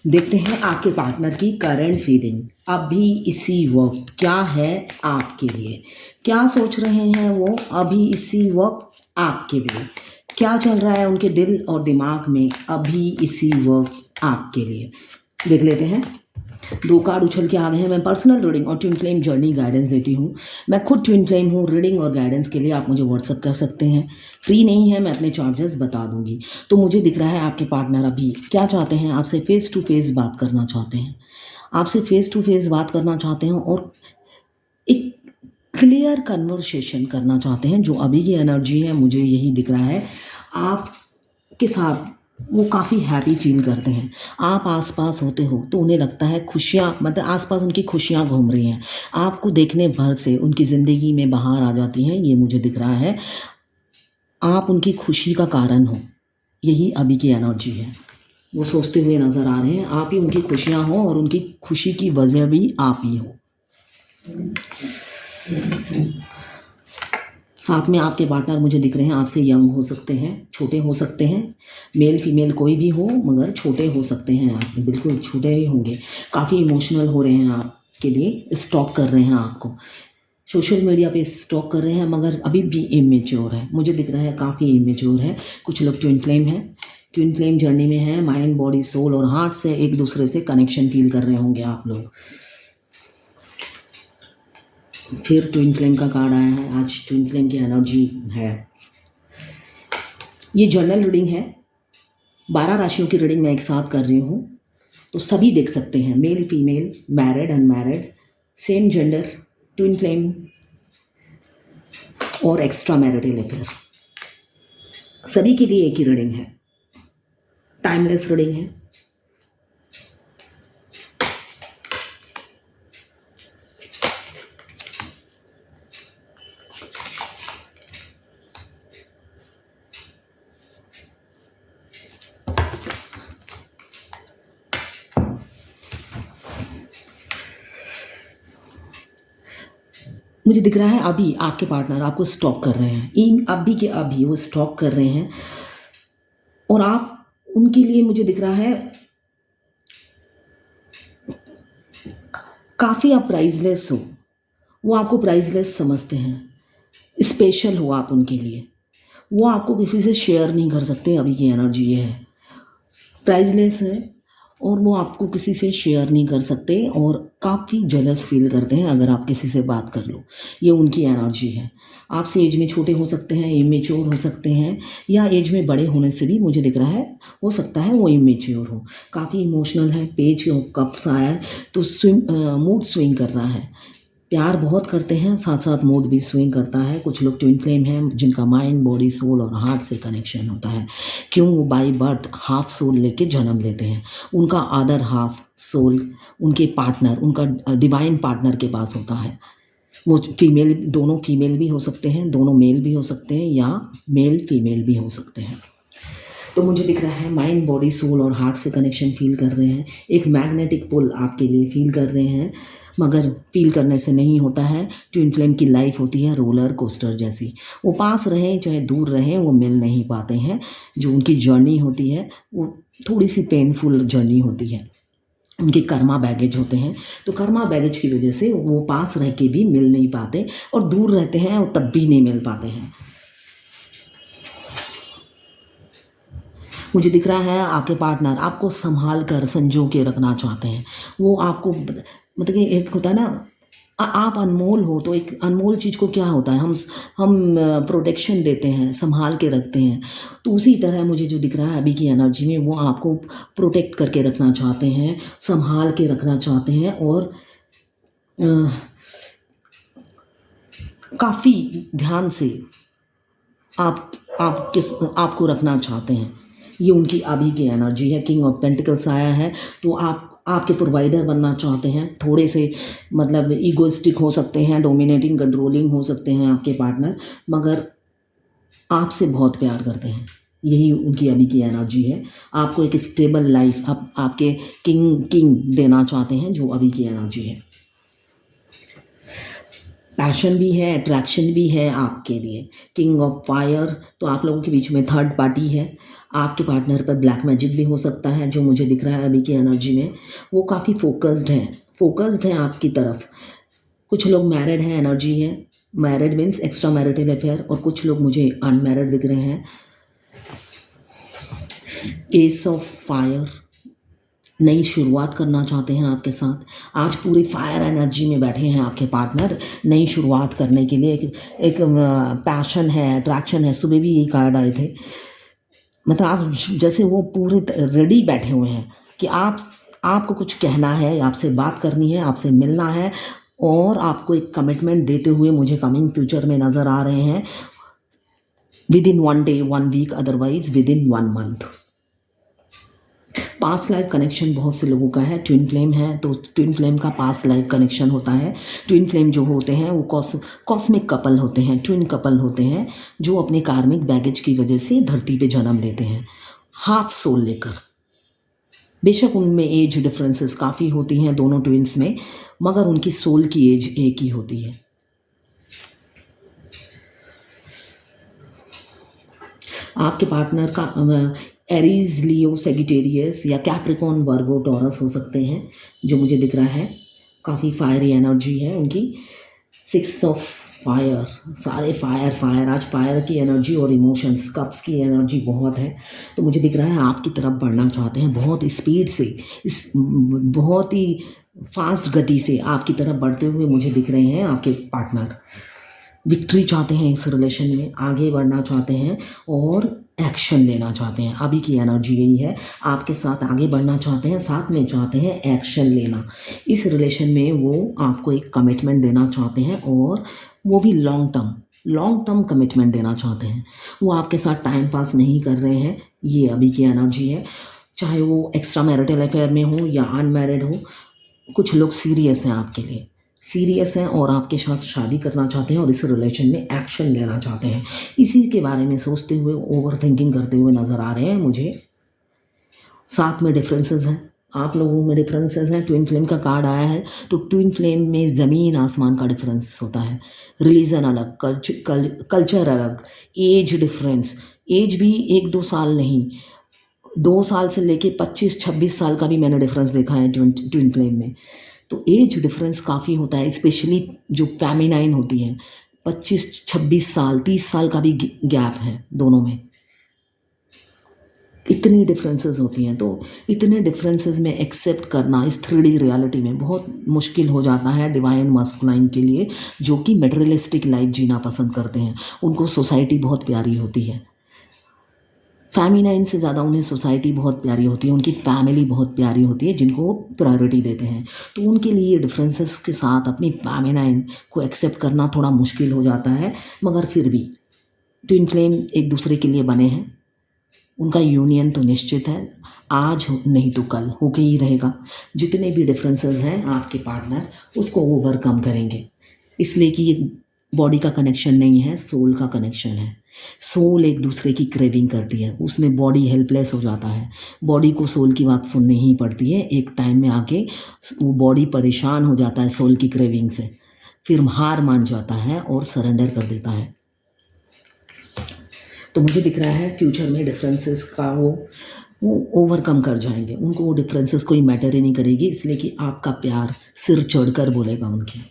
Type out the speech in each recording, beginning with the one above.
देखते हैं आपके पार्टनर की करंट फीलिंग अभी इसी वक्त क्या है आपके लिए। क्या सोच रहे हैं वो अभी इसी वक्त आपके लिए। क्या चल रहा है उनके दिल और दिमाग में अभी इसी वक्त आपके लिए। देख लेते हैं। 2 कार्ड उछल के आ गए हैं। मैं पर्सनल रीडिंग और ट्विन फ्लेम जर्नी गाइडेंस देती हूँ। मैं खुद ट्विन फ्लेम हूँ। रीडिंग और गाइडेंस के लिए आप मुझे व्हाट्सअप कर सकते हैं। फ्री नहीं है, मैं अपने चार्जेस बता दूंगी। तो मुझे दिख रहा है आपके पार्टनर अभी क्या चाहते हैं, आपसे फेस टू फेस बात करना चाहते हैं। आपसे फेस टू फेस बात करना चाहते हैं और एक क्लियर कन्वर्सेशन करना चाहते हैं। जो अभी की एनर्जी है मुझे यही दिख रहा है। आपके साथ वो काफ़ी हैप्पी फील करते हैं। आप आसपास होते हो तो उन्हें लगता है खुशियाँ, मतलब आसपास उनकी खुशियाँ घूम रही हैं। आपको देखने भर से उनकी ज़िंदगी में बहार आ जाती हैं, ये मुझे दिख रहा है। आप उनकी खुशी का कारण हो, यही अभी की एनर्जी है। वो सोचते हुए नज़र आ रहे हैं आप ही उनकी खुशियाँ हो और उनकी खुशी की वजह भी आप ही हो। साथ में आपके पार्टनर मुझे दिख रहे हैं आपसे यंग हो सकते हैं, छोटे हो सकते हैं। मेल फीमेल कोई भी हो, मगर छोटे हो सकते हैं। आप बिल्कुल छोटे ही होंगे। काफ़ी इमोशनल हो रहे हैं आपके लिए, स्टॉक कर रहे हैं आपको। सोशल मीडिया पे स्टॉक कर रहे हैं, मगर अभी भी इमेच्योर है। मुझे दिख रहा है काफ़ी इमेच्योर है। कुछ लोग ट्विन फ्लेम हैं, ट्विन फ्लेम जर्नी में है। माइंड बॉडी सोल और हार्ट से एक दूसरे से कनेक्शन फील कर रहे होंगे आप लोग। फिर ट्विन फ्लेम का कार्ड आया है। आज ट्विन फ्लेम की एनर्जी है। ये जर्नल रीडिंग है। 12 राशियों की रीडिंग मैं एक साथ कर रही हूँ, तो सभी देख सकते हैं। Male female, married unmarried, same gender, twin flame और एक्स्ट्रा मैरिटल अफेयर, सभी के लिए एक ही रीडिंग है। टाइमलेस रीडिंग है। मुझे दिख रहा है अभी आपके पार्टनर आपको स्टॉक कर रहे हैं। इन अभी के अभी वो स्टॉक कर रहे हैं और आप उनके लिए, मुझे दिख रहा है काफ़ी आप प्राइजलेस हो। वो आपको प्राइजलेस समझते हैं, स्पेशल हो आप उनके लिए। वो आपको किसी से शेयर नहीं कर सकते। अभी की एनर्जी ये है, प्राइजलेस है और वो आपको किसी से शेयर नहीं कर सकते और काफ़ी जेलस फील करते हैं अगर आप किसी से बात कर लो। ये उनकी एनर्जी है। आपसे एज में छोटे हो सकते हैं, इमेच्योर हो सकते हैं, या एज में बड़े होने से भी मुझे दिख रहा है हो सकता है वो इमेच्योर हो। काफ़ी इमोशनल है। पेज ऑफ कप्स आया है तो मूड स्विंग कर रहा है। प्यार बहुत करते हैं, साथ साथ मूड भी स्विंग करता है। कुछ लोग ट्विन फ्लेम हैं जिनका माइंड बॉडी सोल और हार्ट से कनेक्शन होता है। क्यों? वो बाई बर्थ हाफ सोल लेके जन्म लेते हैं। उनका अदर हाफ सोल उनके पार्टनर, उनका डिवाइन पार्टनर के पास होता है। वो फीमेल, दोनों फीमेल भी हो सकते हैं, दोनों मेल भी हो सकते हैं, या मेल फीमेल भी हो सकते हैं। तो मुझे दिख रहा है माइंड बॉडी सोल और हार्ट से कनेक्शन फील कर रहे हैं। एक मैग्नेटिक पुल आपके लिए फील कर रहे हैं, मगर फील करने से नहीं होता है। ट्विन फ्लेम की लाइफ होती है रोलर कोस्टर जैसी। वो पास रहें चाहे दूर रहें, वो मिल नहीं पाते हैं। जो उनकी जर्नी होती है वो थोड़ी सी पेनफुल जर्नी होती है। उनके कर्मा बैगेज होते हैं, तो कर्मा बैगेज की वजह से वो पास रह के भी मिल नहीं पाते और दूर रहते हैं और तब भी नहीं मिल पाते हैं। मुझे दिख रहा है आपके पार्टनर आपको संभाल कर संजो के रखना चाहते हैं। वो आपको मतलब कि एक होता है ना, आप अनमोल हो तो एक अनमोल चीज़ को क्या होता है, हम प्रोटेक्शन देते हैं, संभाल के रखते हैं। तो उसी तरह मुझे जो दिख रहा है अभी की एनर्जी में, वो आपको प्रोटेक्ट करके रखना चाहते हैं, संभाल के रखना चाहते हैं और काफ़ी ध्यान से आपको रखना चाहते हैं। ये उनकी अभी की एनर्जी है। किंग ऑफ पेंटिकल्स आया है, तो आपके प्रोवाइडर बनना चाहते हैं। थोड़े से मतलब ईगोइस्टिक हो सकते हैं, डोमिनेटिंग कंट्रोलिंग हो सकते हैं आपके पार्टनर, मगर आपसे बहुत प्यार करते हैं। यही उनकी अभी की एनर्जी है। आपको एक स्टेबल लाइफ आपके किंग देना चाहते हैं, जो अभी की एनर्जी है। पैशन भी है, अट्रैक्शन भी है आपके लिए। किंग ऑफ फायर, तो आप लोगों के बीच में थर्ड पार्टी है। आपके पार्टनर पर ब्लैक मैजिक भी हो सकता है, जो मुझे दिख रहा है अभी की एनर्जी में। वो काफ़ी फोकस्ड है आपकी तरफ। कुछ लोग मैरिड हैं, एनर्जी है। Married means extra marital affair, और कुछ लोग मुझे अनमैरिड दिख रहे हैं। एस ऑफ फायर, नई शुरुआत करना चाहते हैं आपके साथ। आज पूरी फायर एनर्जी में बैठे हैं आपके पार्टनर, नई शुरुआत करने के लिए। एक पैशन है, अट्रैक्शन है। सुबह भी यही कार्ड आए थे। मतलब आप जैसे वो पूरे रेडी बैठे हुए हैं कि आपको कुछ कहना है, आपसे बात करनी है, आपसे मिलना है, और आपको एक कमिटमेंट देते हुए मुझे कमिंग फ्यूचर में नज़र आ रहे हैं। Within 1 day, 1 week, otherwise within 1 month. Past life connection बहुत से लोगों का है। ट्विन फ्लेम है तो ट्विन फ्लेम का पास्ट लाइफ कनेक्शन होता है। ट्विन फ्लेम जो होते हैं वो कॉस्मिक कपल होते हैं, ट्विन कपल होते हैं, जो अपने कार्मिक बैगेज की वजह से धरती पे जन्म लेते हैं हाफ सोल लेकर। बेशक उनमें एज डिफरेंसेस काफ़ी होती हैं दोनों ट्विन्स में, मगर उनकी सोल की एज एक ही होती है। आपके पार्टनर का एरीज, लियो, सेजिटेरियस या कैप्रिकॉर्न, वर्गो, टॉरस हो सकते हैं, जो मुझे दिख रहा है। काफ़ी फायरी एनर्जी है उनकी। 6 ऑफ फायर, सारे फायर। आज फायर की एनर्जी और इमोशंस, कप्स की एनर्जी बहुत है। तो मुझे दिख रहा है आपकी तरफ बढ़ना चाहते हैं बहुत स्पीड से, बहुत ही फास्ट गति से आपकी तरफ बढ़ते हुए मुझे दिख रहे हैं आपके पार्टनर। विक्ट्री चाहते हैं इस रिलेशन में, आगे बढ़ना चाहते हैं और एक्शन लेना चाहते हैं। अभी की एनर्जी यही है, आपके साथ आगे बढ़ना चाहते हैं, साथ में चाहते हैं एक्शन लेना। इस रिलेशन में वो आपको एक कमिटमेंट देना चाहते हैं, और वो भी लॉन्ग टर्म कमिटमेंट देना चाहते हैं। वो आपके साथ टाइम पास नहीं कर रहे हैं, ये अभी की एनर्जी है। चाहे वो एक्स्ट्रा मैरिटल अफेयर में हो या अनमैरिड हो, कुछ लोग सीरियस हैं आपके लिए, सीरियस हैं और आपके साथ शादी करना चाहते हैं और इस रिलेशन में एक्शन लेना चाहते हैं। इसी के बारे में सोचते हुए, ओवर थिंकिंग करते हुए नज़र आ रहे हैं मुझे। साथ में डिफरेंसेस हैं, आप लोगों में डिफरेंसेस हैं। ट्विन फ्लेम का कार्ड आया है, तो ट्विन फ्लेम में ज़मीन आसमान का डिफरेंस होता है। रिलीजन अलग, कल्चर अलग, एज डिफरेंस। एज भी 1-2 साल नहीं, 2 साल से लेके 25-26 साल का भी मैंने डिफरेंस देखा है ट्विन फ्लेम में। तो एज डिफरेंस काफ़ी होता है, स्पेशली जो फेमिनाइन होती है। 25-26 साल, 30 साल का भी गैप है दोनों में। इतनी डिफरेंसेस होती हैं, तो इतने डिफरेंसेस में एक्सेप्ट करना इस 3D रियलिटी में बहुत मुश्किल हो जाता है डिवाइन मास्कुलाइन के लिए, जो कि मटेरियलिस्टिक लाइफ जीना पसंद करते हैं। उनको सोसाइटी बहुत प्यारी होती है। फेमिनाइन से ज़्यादा उन्हें सोसाइटी बहुत प्यारी होती है, उनकी फैमिली बहुत प्यारी होती है, जिनको वो प्रायोरिटी देते हैं। तो उनके लिए डिफरेंसेस के साथ अपनी फेमिनाइन को एक्सेप्ट करना थोड़ा मुश्किल हो जाता है, मगर फिर भी ट्विन फ्लेम एक दूसरे के लिए बने हैं। उनका यूनियन तो निश्चित है, आज नहीं तो कल होके ही रहेगा। जितने भी डिफरेंसेस हैं आपके पार्टनर उसको ओवरकम करेंगे, इसलिए कि ये बॉडी का कनेक्शन नहीं है, सोल का कनेक्शन है। सोल एक दूसरे की क्रेविंग करती है, उसमें बॉडी हेल्पलेस हो जाता है। बॉडी को सोल की बात सुननी ही पड़ती है। एक टाइम में आके वो बॉडी परेशान हो जाता है सोल की क्रेविंग से, फिर हार मान जाता है और सरेंडर कर देता है। तो मुझे दिख रहा है फ्यूचर में डिफरेंसेस का वो ओवरकम कर जाएंगे। उनको वो डिफरेंसेस कोई मैटर ही नहीं करेगी, इसलिए कि आपका प्यार सिर चढ़कर बोलेगा उनकी।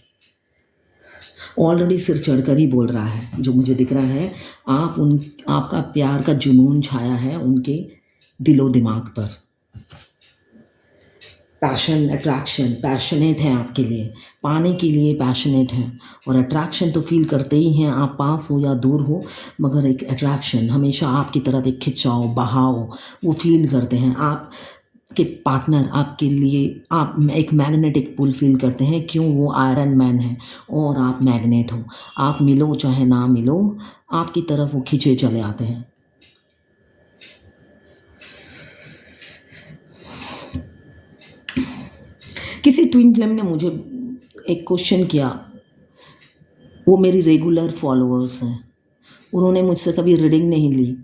ऑलरेडी सिर चढ़कर ही बोल रहा है, जो मुझे दिख रहा है। आपका प्यार का जुनून छाया है उनके दिलो दिमाग पर। पैशन, अट्रैक्शन, पैशनेट है आपके लिए, पाने के लिए पैशनेट है। और अट्रैक्शन तो फील करते ही हैं, आप पास हो या दूर हो, मगर एक अट्रैक्शन हमेशा आपकी तरफ, एक खिंचाव, बहाव वो फील करते हैं। आप के पार्टनर आपके लिए, आप एक मैग्नेटिक पुल फील करते हैं। क्यों? वो आयरन मैन है और आप मैग्नेट हो। आप मिलो चाहे ना मिलो, आपकी तरफ वो खींचे चले आते हैं। किसी ट्विन फ्लेम ने मुझे एक क्वेश्चन किया, वो मेरी रेगुलर फॉलोअर्स हैं। उन्होंने मुझसे कभी रीडिंग नहीं ली,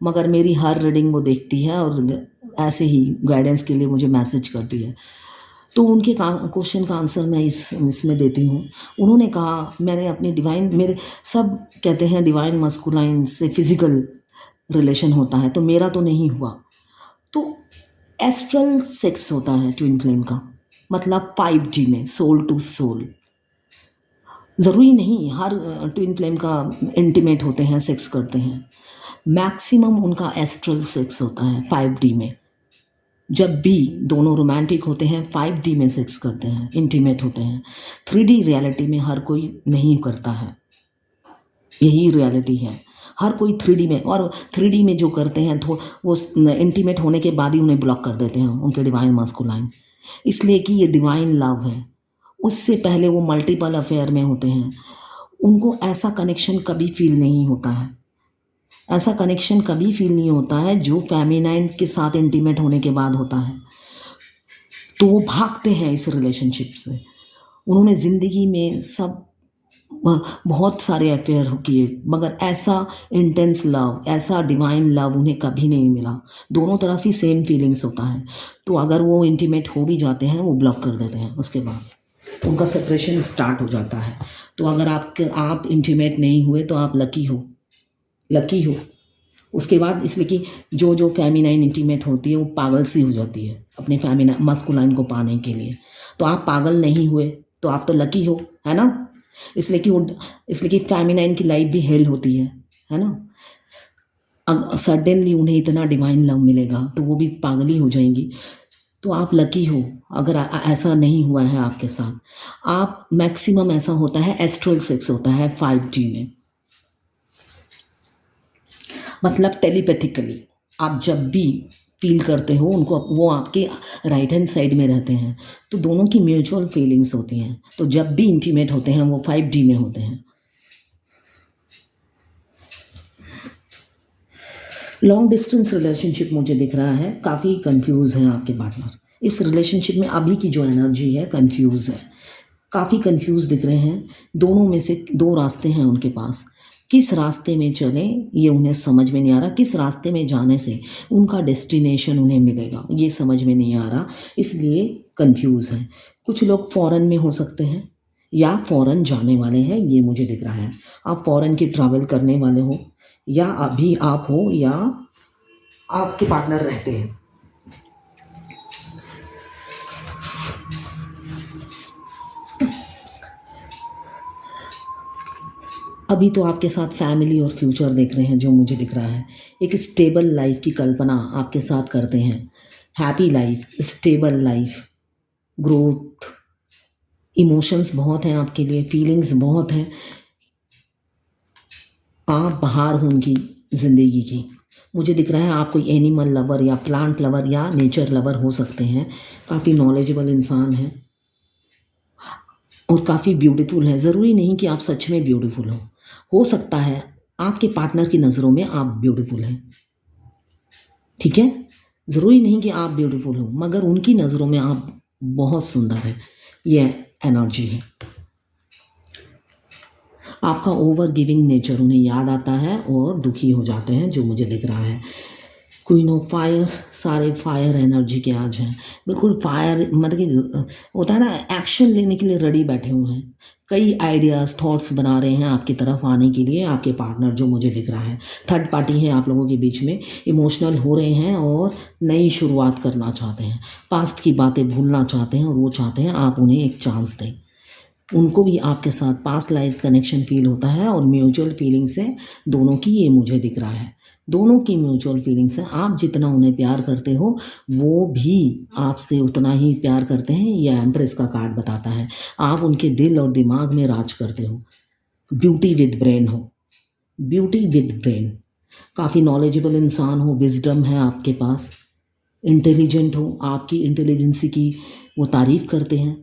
मगर मेरी हर रीडिंग वो देखती है और ऐसे ही गाइडेंस के लिए मुझे मैसेज करती है। तो उनके क्वेश्चन का आंसर मैं इसमें देती हूँ। उन्होंने कहा, मैंने अपनी डिवाइन, मेरे सब कहते हैं डिवाइन मस्कुलाइन से फिज़िकल रिलेशन होता है, तो मेरा तो नहीं हुआ। तो एस्ट्रल सेक्स होता है ट्विन फ्लेम का, मतलब 5D में सोल टू सोल। ज़रूरी नहीं हर ट्विन फ्लेम का इंटीमेट होते हैं, सेक्स करते हैं। मैक्सिमम उनका एस्ट्रल सेक्स होता है 5D में। जब भी दोनों रोमांटिक होते हैं 5D में सेक्स करते हैं, इंटीमेट होते हैं। 3D रियलिटी में हर कोई नहीं करता है, यही रियलिटी है। हर कोई 3D में, और 3D में जो करते हैं तो वो इंटीमेट होने के बाद ही उन्हें ब्लॉक कर देते हैं उनके डिवाइन मास्कुलाइन, इसलिए कि ये डिवाइन लव है। उससे पहले वो मल्टीपल अफेयर में होते हैं, उनको ऐसा कनेक्शन कभी फील नहीं होता है। ऐसा कनेक्शन कभी फील नहीं होता है जो फेमिनाइन के साथ इंटीमेट होने के बाद होता है। तो वो भागते हैं इस रिलेशनशिप से। उन्होंने ज़िंदगी में सब बहुत सारे अफेयर किए, मगर ऐसा इंटेंस लव, ऐसा डिवाइन लव उन्हें कभी नहीं मिला। दोनों तरफ ही सेम फीलिंग्स होता है। तो अगर वो इंटीमेट हो भी जाते हैं, वो ब्लॉक कर देते हैं, उसके बाद उनका सेपरेशन स्टार्ट हो जाता है। तो अगर आप इंटीमेट नहीं हुए तो आप लकी हो। उसके बाद इसलिए कि जो फेमिनाइन इंटीमेट होती है वो पागल सी हो जाती है अपने फेमिनाइन मस्कुलाइन को पाने के लिए। तो आप पागल नहीं हुए तो आप तो लकी हो, है ना। इसलिए कि फेमिनाइन की लाइफ भी हेल होती है ना। अब सडनली उन्हें इतना डिवाइन लव मिलेगा तो वो भी पागल ही हो जाएंगी। तो आप लकी हो अगर ऐसा नहीं हुआ है आपके साथ। आप मैक्सिमम ऐसा होता है एस्ट्रल सेक्स होता है 5D में, मतलब टेलीपैथिकली आप जब भी फील करते हो उनको, वो आपके राइट हैंड साइड में रहते हैं, तो दोनों की म्यूचुअल फीलिंग्स होती हैं। तो जब भी इंटीमेट होते हैं वो 5D में होते हैं। लॉन्ग डिस्टेंस रिलेशनशिप मुझे दिख रहा है, काफ़ी कंफ्यूज है आपके पार्टनर इस रिलेशनशिप में। अभी की जो एनर्जी है कंफ्यूज है, काफ़ी कंफ्यूज दिख रहे हैं। दोनों में से दो रास्ते हैं उनके पास, किस रास्ते में चलें ये उन्हें समझ में नहीं आ रहा। किस रास्ते में जाने से उनका डेस्टिनेशन उन्हें मिलेगा ये समझ में नहीं आ रहा, इसलिए कंफ्यूज है। कुछ लोग फॉरेन में हो सकते हैं या फॉरेन जाने वाले हैं, ये मुझे दिख रहा है। आप फॉरेन की ट्रैवल करने वाले हो, या अभी आप हो, या आपके पार्टनर रहते हैं। अभी तो आपके साथ फैमिली और फ्यूचर देख रहे हैं, जो मुझे दिख रहा है। एक स्टेबल लाइफ की कल्पना आपके साथ करते हैं। Happy life, stable life, growth, emotions बहुत हैं आपके लिए, फीलिंग्स बहुत हैं। आप बाहर हो उनकी ज़िंदगी की। मुझे दिख रहा है आप कोई एनिमल लवर या प्लांट लवर या नेचर लवर हो सकते हैं। काफ़ी नॉलेजेबल इंसान हैं और काफ़ी ब्यूटीफुल है। ज़रूरी नहीं कि आप सच में ब्यूटीफुल हो सकता है आपके पार्टनर की नज़रों में आप ब्यूटीफुल हैं, ठीक है। ज़रूरी नहीं कि आप ब्यूटीफुल हो, मगर उनकी नज़रों में आप बहुत सुंदर है, ये एनर्जी है। आपका ओवर गिविंग नेचर उन्हें याद आता है और दुखी हो जाते हैं, जो मुझे दिख रहा है। क्वीन ऑफ फायर, सारे फायर एनर्जी के आज हैं, बिल्कुल फायर, मतलब कि होता है ना, एक्शन लेने के लिए रेडी बैठे हुए हैं। कई आइडियाज़, थॉट्स बना रहे हैं आपकी तरफ आने के लिए। आपके पार्टनर जो मुझे दिख रहा है, थर्ड पार्टी है आप लोगों के बीच में, इमोशनल हो रहे हैं और नई शुरुआत करना चाहते हैं। पास्ट की बातें भूलना चाहते हैं और वो चाहते हैं आप उन्हें एक चांस दें। उनको भी आपके साथ पास्ट लाइफ कनेक्शन फील होता है और म्यूचुअल फीलिंग्स है दोनों की, ये मुझे दिख रहा है। दोनों की म्यूचुअल फीलिंग्स है। आप जितना उन्हें प्यार करते हो वो भी आपसे उतना ही प्यार करते हैं, यह एम्प्रेस का कार्ड बताता है। आप उनके दिल और दिमाग में राज करते हो। ब्यूटी विद ब्रेन हो, ब्यूटी विद ब्रेन। काफ़ी नॉलेजेबल इंसान हो, विजडम है आपके पास, इंटेलिजेंट हो, आपकी इंटेलिजेंसी की वो तारीफ़ करते हैं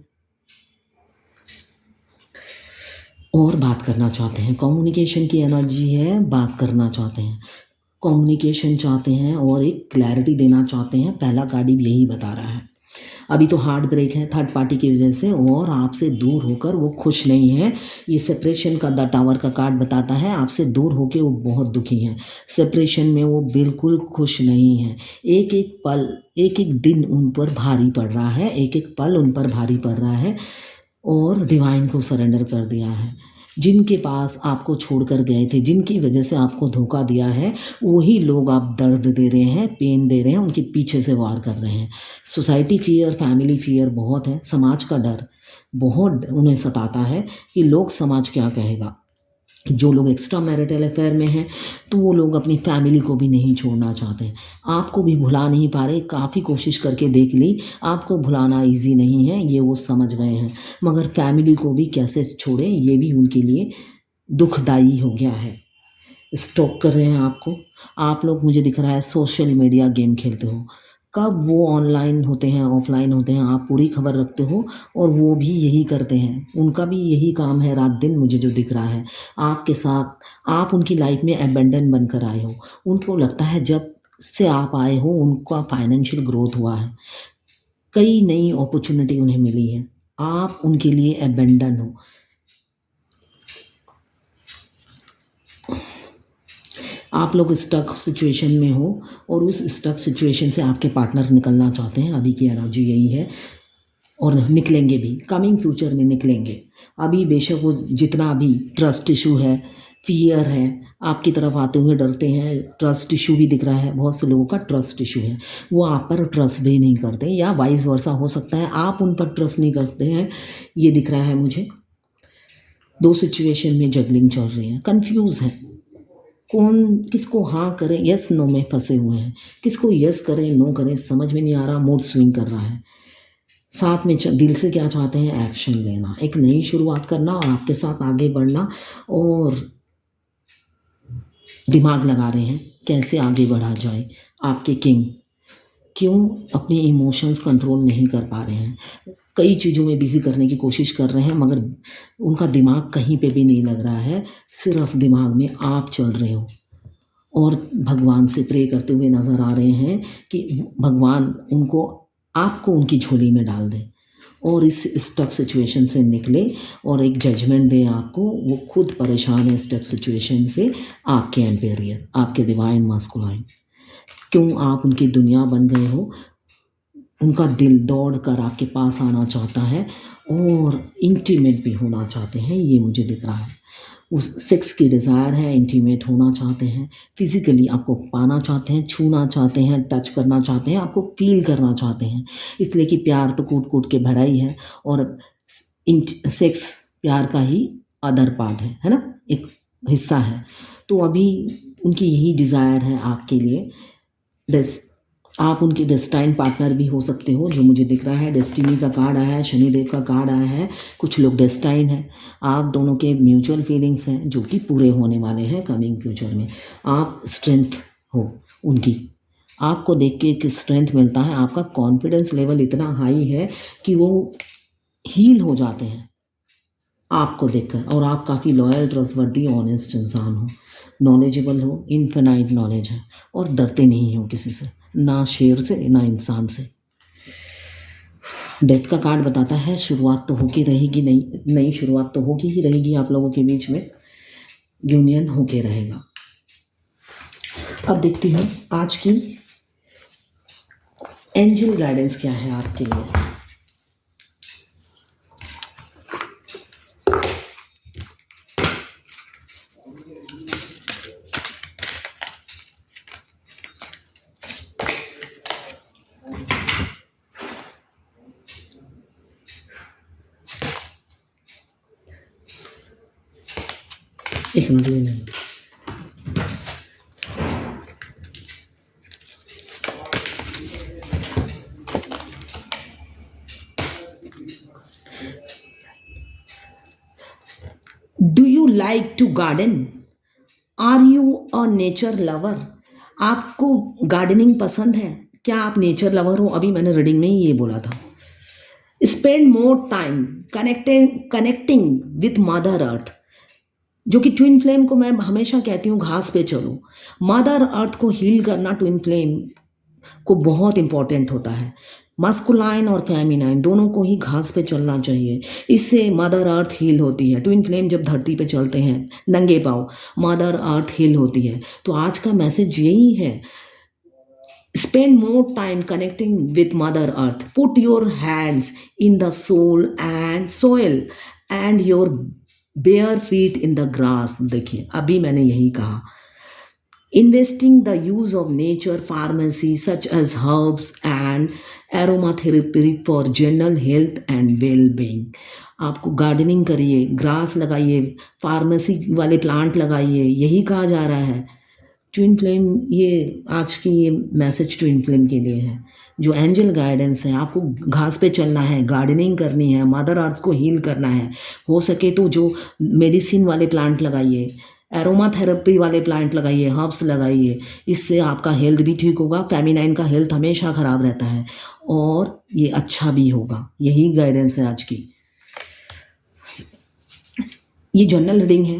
और बात करना चाहते हैं। कम्युनिकेशन की एनर्जी है, बात करना चाहते हैं, कम्युनिकेशन चाहते हैं और एक क्लैरिटी देना चाहते हैं। पहला कार्ड भी यही बता रहा है। अभी तो हार्ट ब्रेक है थर्ड पार्टी की वजह से, और आपसे दूर होकर वो खुश नहीं है। ये सेपरेशन का द टावर का कार्ड बताता है, आपसे दूर होकर वो बहुत दुखी हैं। सेपरेशन में वो बिल्कुल खुश नहीं है। एक एक पल, एक एक दिन उन पर भारी पड़ रहा है, एक एक पल उन पर भारी पड़ रहा है और डिवाइन को सरेंडर कर दिया है। जिनके पास आपको छोड़कर गए थे, जिनकी वजह से आपको धोखा दिया है, वही लोग आप दर्द दे रहे हैं, पेन दे रहे हैं, उनके पीछे से वार कर रहे हैं। सोसाइटी फियर, फैमिली फियर बहुत है, समाज का डर बहुत उन्हें सताता है कि लोग समाज क्या कहेगा। जो लोग एक्स्ट्रा मैरिटल अफेयर में हैं तो वो लोग अपनी फैमिली को भी नहीं छोड़ना चाहते, आपको भी भुला नहीं पा रहे। काफ़ी कोशिश करके देख ली, आपको भुलाना इजी नहीं है, ये वो समझ गए हैं, मगर फैमिली को भी कैसे छोड़ें ये भी उनके लिए दुखदाई हो गया है। स्टॉक कर रहे हैं आपको। आप लोग, मुझे दिख रहा है, सोशल मीडिया गेम खेलते हो। कब वो ऑनलाइन होते हैं, ऑफलाइन होते हैं, आप पूरी खबर रखते हो, और वो भी यही करते हैं, उनका भी यही काम है रात दिन, मुझे जो दिख रहा है आपके साथ। आप उनकी लाइफ में एबेंडन बनकर आए हो, उनको लगता है जब से आप आए हो उनका फाइनेंशियल ग्रोथ हुआ है, कई नई अपॉर्चुनिटी उन्हें मिली है, आप उनके लिए एबेंडन हो। आप लोग स्टक सिचुएशन में हो और उस स्टक सिचुएशन से आपके पार्टनर निकलना चाहते हैं, अभी की एनर्जी यही है, और निकलेंगे भी, कमिंग फ्यूचर में निकलेंगे। अभी बेशक वो जितना भी ट्रस्ट इशू है, फियर है, आपकी तरफ आते हुए डरते हैं, ट्रस्ट इशू भी दिख रहा है, बहुत से लोगों का ट्रस्ट इशू है, वो आप पर ट्रस्ट भी नहीं करते, या वाइस वर्सा हो सकता है आप उन पर ट्रस्ट नहीं करते हैं, ये दिख रहा है मुझे। दो सिचुएशन में जगलिंग चल रही है, कंफ्यूज है, कौन किसको हाँ करें, यस नो में फंसे हुए हैं, किसको यस करें नो करें समझ में नहीं आ रहा, मूड स्विंग कर रहा है। साथ में दिल से क्या चाहते हैं, एक्शन लेना, एक नई शुरुआत करना और आपके साथ आगे बढ़ना, और दिमाग लगा रहे हैं कैसे आगे बढ़ा जाए। आपके किंग क्यों अपने इमोशंस कंट्रोल नहीं कर पा रहे हैं, कई चीज़ों में बिजी करने की कोशिश कर रहे हैं, मगर उनका दिमाग कहीं पे भी नहीं लग रहा है, सिर्फ दिमाग में आप चल रहे हो, और भगवान से प्रे करते हुए नज़र आ रहे हैं कि भगवान उनको, आपको उनकी झोली में डाल दे और इस स्टक सिचुएशन से निकले, और एक जजमेंट दे आपको। वो खुद परेशान है स्टक सिचुएशन से, आपके एम्पेरियर, आपके डिवाइन मास्कुलाइन, क्यों आप उनकी दुनिया बन गए हो। उनका दिल दौड़ कर आपके पास आना चाहता है और इंटीमेट भी होना चाहते हैं, ये मुझे दिख रहा है। उस सेक्स की डिज़ायर है, इंटीमेट होना चाहते हैं, फिजिकली आपको पाना चाहते हैं, छूना चाहते हैं, टच करना चाहते हैं, आपको फील करना चाहते हैं, इसलिए कि प्यार तो कूट कूट के भरा ही है, और सेक्स प्यार का ही अदर पार्ट है ना, एक हिस्सा है। तो अभी उनकी यही डिज़ायर है आपके लिए। आप उनके डेस्टाइन पार्टनर भी हो सकते हो, जो मुझे दिख रहा है। डेस्टिनी का कार्ड आया है, शनिदेव का कार्ड आया है, कुछ लोग डेस्टाइन हैं, आप दोनों के म्यूचुअल फीलिंग्स हैं जो कि पूरे होने वाले हैं कमिंग फ्यूचर में। आप स्ट्रेंथ हो उनकी, आपको देख के एक स्ट्रेंथ मिलता है, आपका कॉन्फिडेंस लेवल इतना हाई है कि वो हील हो जाते हैं आपको देखकर, और आप काफ़ी लॉयल, ट्रस्टवर्दी, ऑनेस्ट इंसान हो, नॉलेजेबल हो, इनफिनाइट नॉलेज है, और डरते नहीं हो किसी से, ना शेर से ना इंसान से। डेथ का कार्ड बताता है शुरुआत तो होके रहेगी, नई शुरुआत तो होगी ही रहेगी, आप लोगों के बीच में यूनियन होके रहेगा। अब देखती हूँ आज की एंजल गाइडेंस क्या है आपके लिए। एक मिनट लेना, do you like to garden, are you a nature lover, आपको गार्डनिंग पसंद है, क्या आप नेचर लवर हो। अभी मैंने रीडिंग में ही ये बोला था। Spend more time connecting with mother earth, जो कि ट्विन फ्लेम को मैं हमेशा कहती हूँ घास पे चलो। मदर अर्थ को हील करना ट्विन फ्लेम को बहुत इंपॉर्टेंट होता है। मास्कुलाइन और फेमिनाइन दोनों को ही घास पे चलना चाहिए, इससे मदर अर्थ हील होती है। ट्विन फ्लेम जब धरती पे चलते हैं नंगे पाँव, मदर अर्थ हील होती है। तो आज का मैसेज यही है, spend more time connecting with mother earth, put your hands in the soul and soil and your bare feet in the grass, देखिए अभी मैंने यही कहा। Investing the use of nature pharmacy such as herbs and aromatherapy for general health and well being. आपको gardening करिए, grass लगाइए, pharmacy वाले plant लगाइए, यही कहा जा रहा है। ट्विन फ्लेम, ये आज की ये मैसेज ट्विन फ्लेम के लिए है। जो एंजल गाइडेंस है, आपको घास पे चलना है, गार्डनिंग करनी है, मदर अर्थ को हील करना है। हो सके तो जो मेडिसिन वाले प्लांट लगाइए, एरोमा थेरेपी वाले प्लांट लगाइए, हर्ब्स लगाइए, इससे आपका हेल्थ भी ठीक होगा। फेमिनाइन का हेल्थ हमेशा ख़राब रहता है और ये अच्छा भी होगा। यही गाइडेंस है आज की। ये जनरल रीडिंग है,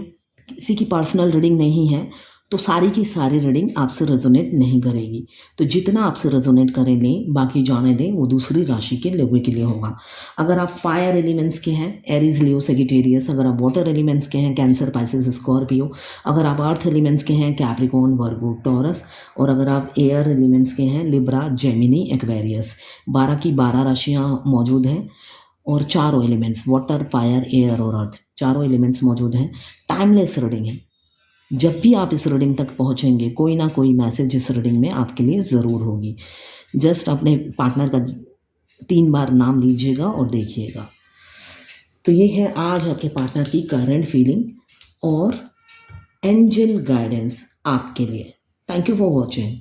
किसी की पर्सनल रीडिंग नहीं है, तो सारी की सारी रीडिंग आपसे रेजोनेट नहीं करेगी। तो जितना आपसे रेजोनेट करें लें, बाकी जाने दें, वो दूसरी राशि के लोगों के लिए होगा। अगर आप फायर एलिमेंट्स के हैं, एरीज, लियो, सेजिटेरियस। अगर आप वाटर एलिमेंट्स के हैं, कैंसर, पाइसेस, स्कॉर्पियो। अगर आप अर्थ एलिमेंट्स के हैं, कैप्रिकॉर्न, वर्गो, टॉरस। और अगर आप एयर एलिमेंट्स के हैं, लिब्रा, जेमिनी, एक्वेरियस। 12 की 12 राशियाँ मौजूद हैं और चारों एलिमेंट्स वाटर, फायर, एयर और अर्थ, चारों एलिमेंट्स मौजूद हैं। टाइमलेस रीडिंग है। जब भी आप इस रीडिंग तक पहुंचेंगे, कोई ना कोई मैसेज इस रीडिंग में आपके लिए ज़रूर होगी। जस्ट अपने पार्टनर का 3 बार नाम लीजिएगा और देखिएगा। तो ये है आज आपके पार्टनर की करंट फीलिंग और एंजल गाइडेंस आपके लिए। Thank you for watching.